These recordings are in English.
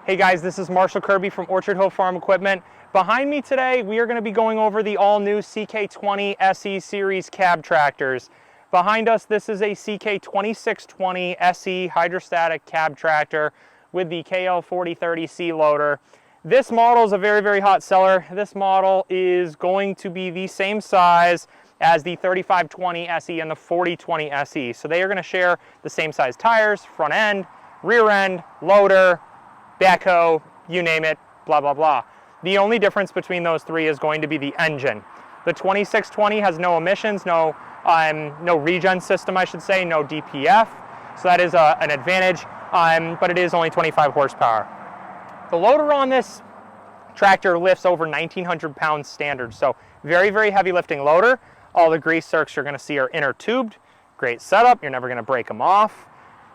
Hey guys, this is Marshall Kirby from Orchard Hill Farm Equipment. Behind me today, we are going to be going over the all-new CK20 SE series cab tractors. Behind us, this is a CK2620 SE hydrostatic cab tractor with the KL4030C loader. This model is a very, very hot seller. This model is going to be the same size as the 3520 SE and the 4020 SE. So they are going to share the same size tires, front end, rear end, loader, backhoe, you name it, blah, blah, blah. The only difference between those three is going to be the engine. The 2620 has no emissions, no regen system, I should say, no DPF. So that is an advantage, but it is only 25 horsepower. The loader on this tractor lifts over 1,900 pounds standard. So very, very heavy lifting loader. All the grease zerks you're gonna see are inner tubed. Great setup, you're never gonna break them off.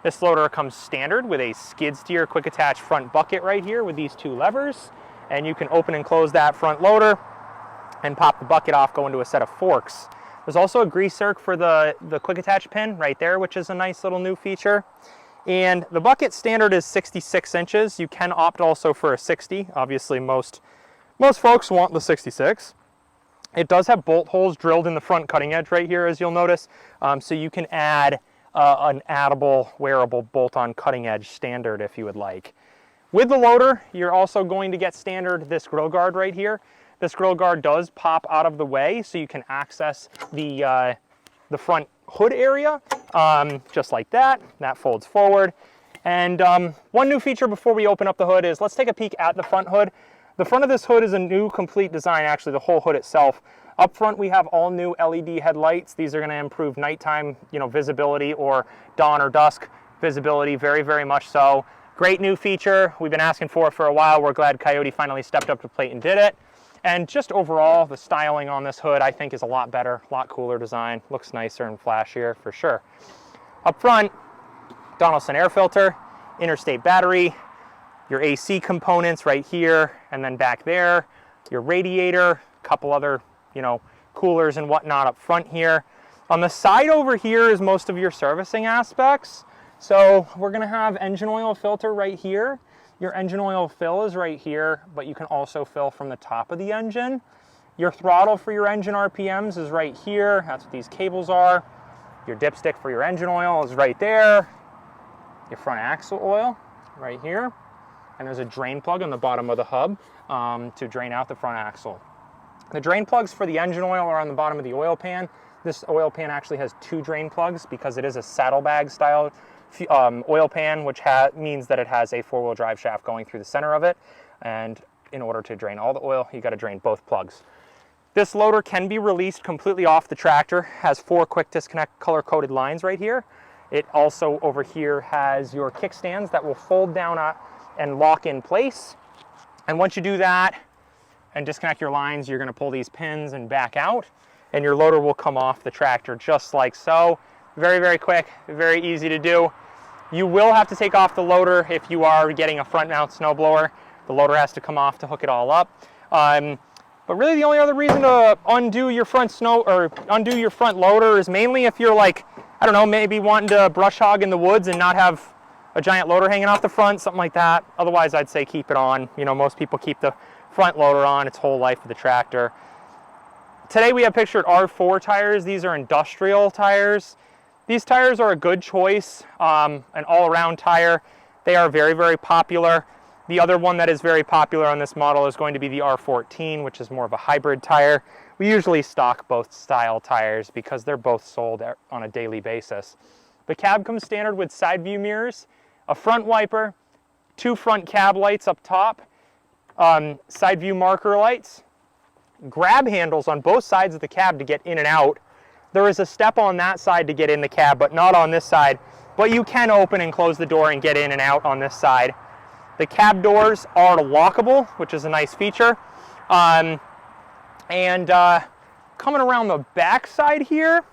This loader comes standard with a skid steer quick attach front bucket right here with these two levers. And you can open and close that front loader and pop the bucket off, go into a set of forks. There's also a grease zerk for the quick attach pin right there, which is a nice little new feature. And the bucket standard is 66 inches. You can opt also for a 60. Obviously, most folks want the 66. It does have bolt holes drilled in the front cutting edge right here, as you'll notice. So you can add an addable, wearable bolt-on cutting edge standard if you would like. With the loader, you're also going to get standard this grill guard right here. This grill guard does pop out of the way so you can access the front hood area, just like that. That folds forward. And one new feature before we open up the hood is, let's take a peek at the front hood. The front of this hood is a new complete design, actually, the whole hood itself. Up front, we have all new LED headlights. These are going to improve nighttime, visibility, or dawn or dusk visibility, very, very much so. Great new feature. We've been asking for it for a while. We're glad Kioti finally stepped up to the plate and did it. And just overall, the styling on this hood, I think, is a lot better, a lot cooler design. Looks nicer and flashier for sure. Up front, Donaldson air filter, interstate battery, your AC components right here, and then back there, your radiator, a couple other, coolers and whatnot up front here. On the side over here is most of your servicing aspects. So we're gonna have engine oil filter right here. Your engine oil fill is right here, but you can also fill from the top of the engine. Your throttle for your engine RPMs is right here. That's what these cables are. Your dipstick for your engine oil is right there. Your front axle oil right here. And there's a drain plug on the bottom of the hub to drain out the front axle. The drain plugs for the engine oil are on the bottom of the oil pan. This oil pan actually has two drain plugs because it is a saddlebag style oil pan, which means that it has a four-wheel drive shaft going through the center of it. And in order to drain all the oil, you got to drain both plugs. This loader can be released completely off the tractor, has 4 quick disconnect color-coded lines right here. It also over here has your kickstands that will fold down and lock in place. And once you do that and disconnect your lines, you're going to pull these pins and back out, and your loader will come off the tractor just like so. Very, very quick, very easy to do. You will have to take off the loader if you are getting a front mount snowblower. The loader has to come off to hook it all up. But really the only other reason to undo your front loader is mainly if you're like, I don't know, maybe wanting to brush hog in the woods and not have a giant loader hanging off the front, something like that. Otherwise, I'd say keep it on. Most people keep the front loader on its whole life of the tractor. Today we have pictured R4 tires. These are industrial tires. These tires are a good choice, an all-around tire. They are very, very popular. The other one that is very popular on this model is going to be the R14, which is more of a hybrid tire. We usually stock both style tires because they're both sold on a daily basis. The cab comes standard with side view mirrors, a front wiper, 2 front cab lights up top, side view marker lights, grab handles on both sides of the cab to get in and out. There is a step on that side to get in the cab, but not on this side. But you can open and close the door and get in and out on this side. The cab doors are lockable, which is a nice feature. Coming around the back side here,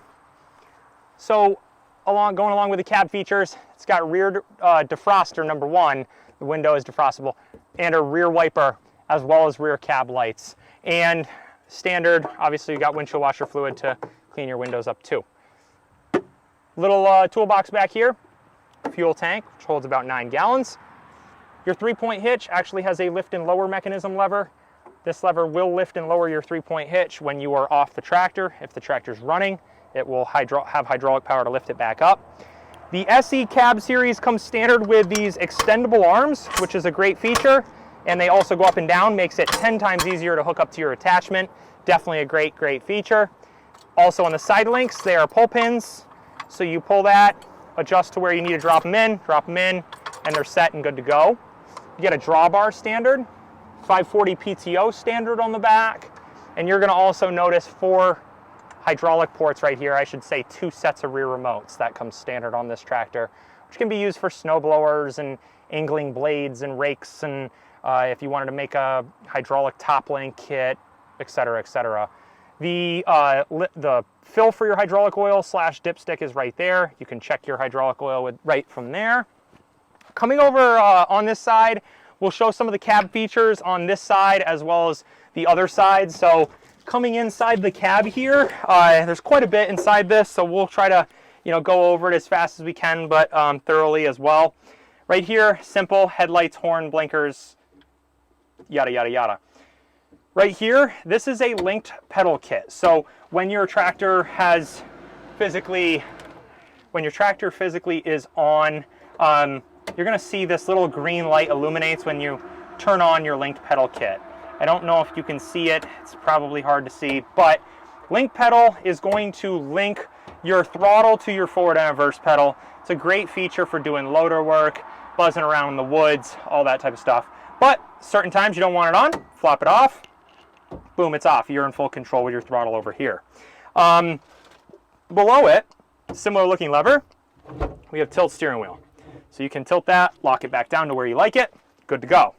so going along with the cab features, it's got rear defroster, number 1. The window is defrostable, and a rear wiper, as well as rear cab lights. And standard, obviously you got windshield washer fluid to clean your windows up too. Little toolbox back here, fuel tank, which holds about 9 gallons. Your 3-point hitch actually has a lift and lower mechanism lever. This lever will lift and lower your 3-point hitch when you are off the tractor. If the tractor's running, it will have hydraulic power to lift it back up. The SE cab series comes standard with these extendable arms, which is a great feature, and they also go up and down, makes it 10 times easier to hook up to your attachment. Definitely a great feature. Also on the side links, they are pull pins, so you pull that, adjust to where you need to drop them in, and they're set and good to go. You get a drawbar standard, 540 PTO standard on the back, and you're going to also notice 4 hydraulic ports right here. I should say 2 sets of rear remotes. That comes standard on this tractor, which can be used for snow blowers and angling blades and rakes, and if you wanted to make a hydraulic top link kit, etc., etc. The fill for your hydraulic oil / dipstick is right there. You can check your hydraulic oil right from there. Coming over on this side, we'll show some of the cab features on this side as well as the other side. So coming inside the cab here, there's quite a bit inside this, so we'll try to go over it as fast as we can, but thoroughly as well. Right here, simple headlights, horn, blinkers, yada yada yada. Right here, this is a linked pedal kit. So when your tractor physically is on, you're going to see this little green light illuminates when you turn on your linked pedal kit. I don't know if you can see it. It's probably hard to see, but link pedal is going to link your throttle to your forward and reverse pedal. It's a great feature for doing loader work, buzzing around in the woods, all that type of stuff. But certain times you don't want it on, flop it off, boom, it's off. You're in full control with your throttle over here. Below it, similar looking lever, we have tilt steering wheel. So you can tilt that, lock it back down to where you like it, good to go.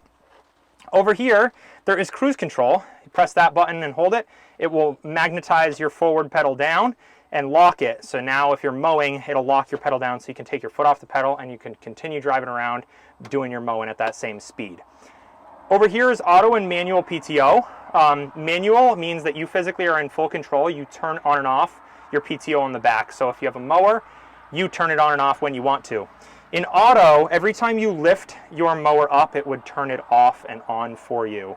Over here, there is cruise control. You press that button and hold it. It will magnetize your forward pedal down and lock it. So now if you're mowing, it'll lock your pedal down so you can take your foot off the pedal and you can continue driving around doing your mowing at that same speed. Over here is auto and manual PTO. Manual means that you physically are in full control. You turn on and off your PTO on the back. So if you have a mower, you turn it on and off when you want to. In auto, every time you lift your mower up, it would turn it off and on for you.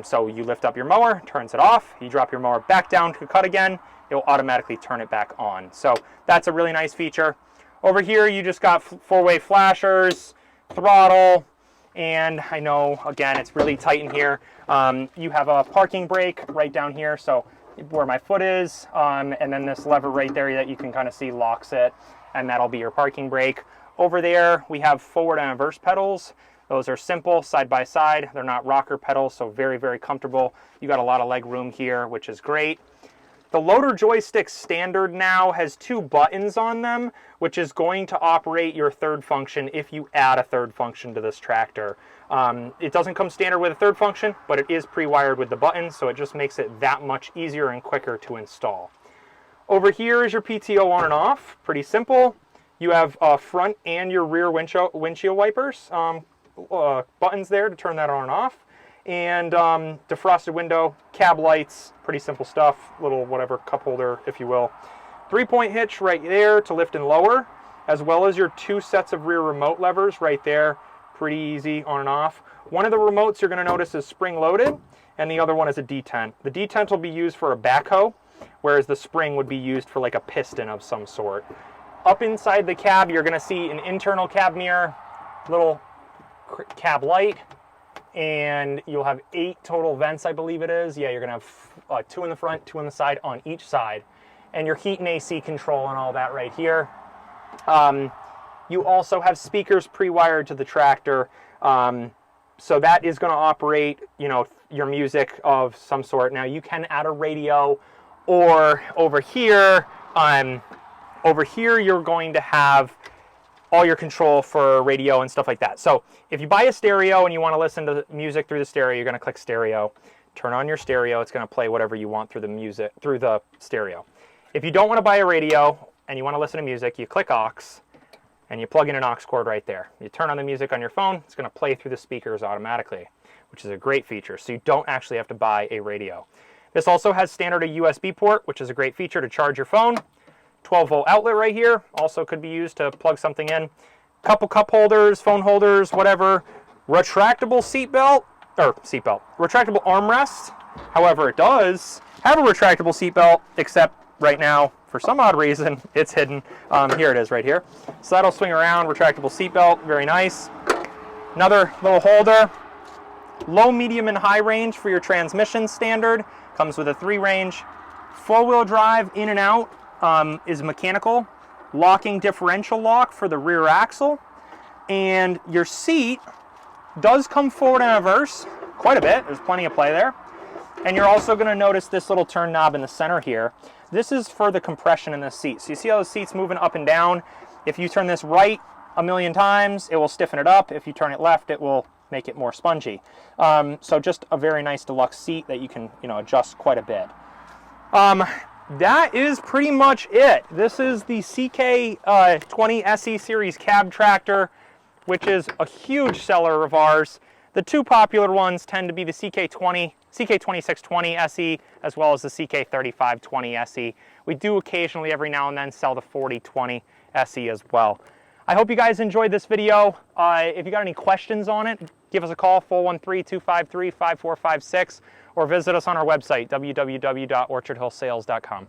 So you lift up your mower, turns it off, you drop your mower back down to cut again, it will automatically turn it back on. So that's a really nice feature. Over here, you just got 4-way flashers, throttle, and I know, again, it's really tight in here. You have a parking brake right down here, so where my foot is, and then this lever right there that you can kind of see locks it, and that'll be your parking brake. Over there, we have forward and reverse pedals. Those are simple, side by side. They're not rocker pedals, so very comfortable. You got a lot of leg room here, which is great. The loader joystick standard now has 2 buttons on them, which is going to operate your third function if you add a third function to this tractor. It doesn't come standard with a third function, but it is pre-wired with the buttons, so it just makes it that much easier and quicker to install. Over here is your PTO on and off. Pretty simple. You have front and your rear windshield wipers, buttons there to turn that on and off. And defrosted window, cab lights, pretty simple stuff, little whatever cup holder, if you will. 3-point hitch right there to lift and lower, as well as your 2 sets of rear remote levers right there, pretty easy on and off. One of the remotes you're going to notice is spring loaded, and the other one is a detent. The detent will be used for a backhoe, whereas the spring would be used for like a piston of some sort. Up inside the cab, you're going to see an internal cab mirror, little cab light, and you'll have 8 total vents, I believe it is. Yeah, you're going to have 2 in the front, 2 on the side, on each side. And your heat and AC control and all that right here. You also have speakers pre-wired to the tractor. So that is going to operate, your music of some sort. Now you can add a radio, or over here you're going to have all your control for radio and stuff like that. So if you buy a stereo and you want to listen to music through the stereo, you're going to click stereo, turn on your stereo, it's going to play whatever you want through the stereo. If you don't want to buy a radio and you want to listen to music, you click aux and you plug in an aux cord right there. You turn on the music on your phone, it's going to play through the speakers automatically, which is a great feature. So you don't actually have to buy a radio. This also has standard a USB port, which is a great feature to charge your phone. 12-volt outlet right here, also could be used to plug something in. Couple cup holders, phone holders, whatever, retractable retractable armrest. However, it does have a retractable seat belt, except right now, for some odd reason, it's hidden. Here it is right here. So that'll swing around, retractable seat belt, very nice. Another little holder. Low, medium, and high range for your transmission standard. Comes with a 3-range. 4-wheel drive in and out is mechanical. Locking differential lock for the rear axle. And your seat does come forward and reverse quite a bit. There's plenty of play there. And you're also going to notice this little turn knob in the center here. This is for the compression in the seat. So you see how the seat's moving up and down? If you turn this right a million times, it will stiffen it up. If you turn it left, it will make it more spongy. So just a very nice deluxe seat that you can, adjust quite a bit. That is pretty much it. This is the CK20 SE series cab tractor, which is a huge seller of ours. The two popular ones tend to be the CK2620 SE, as well as the CK3520 SE. We do occasionally, every now and then, sell the 4020 SE as well. I hope you guys enjoyed this video. If you got any questions on it, give us a call, 413-253-5456, or visit us on our website, www.orchardhillsales.com.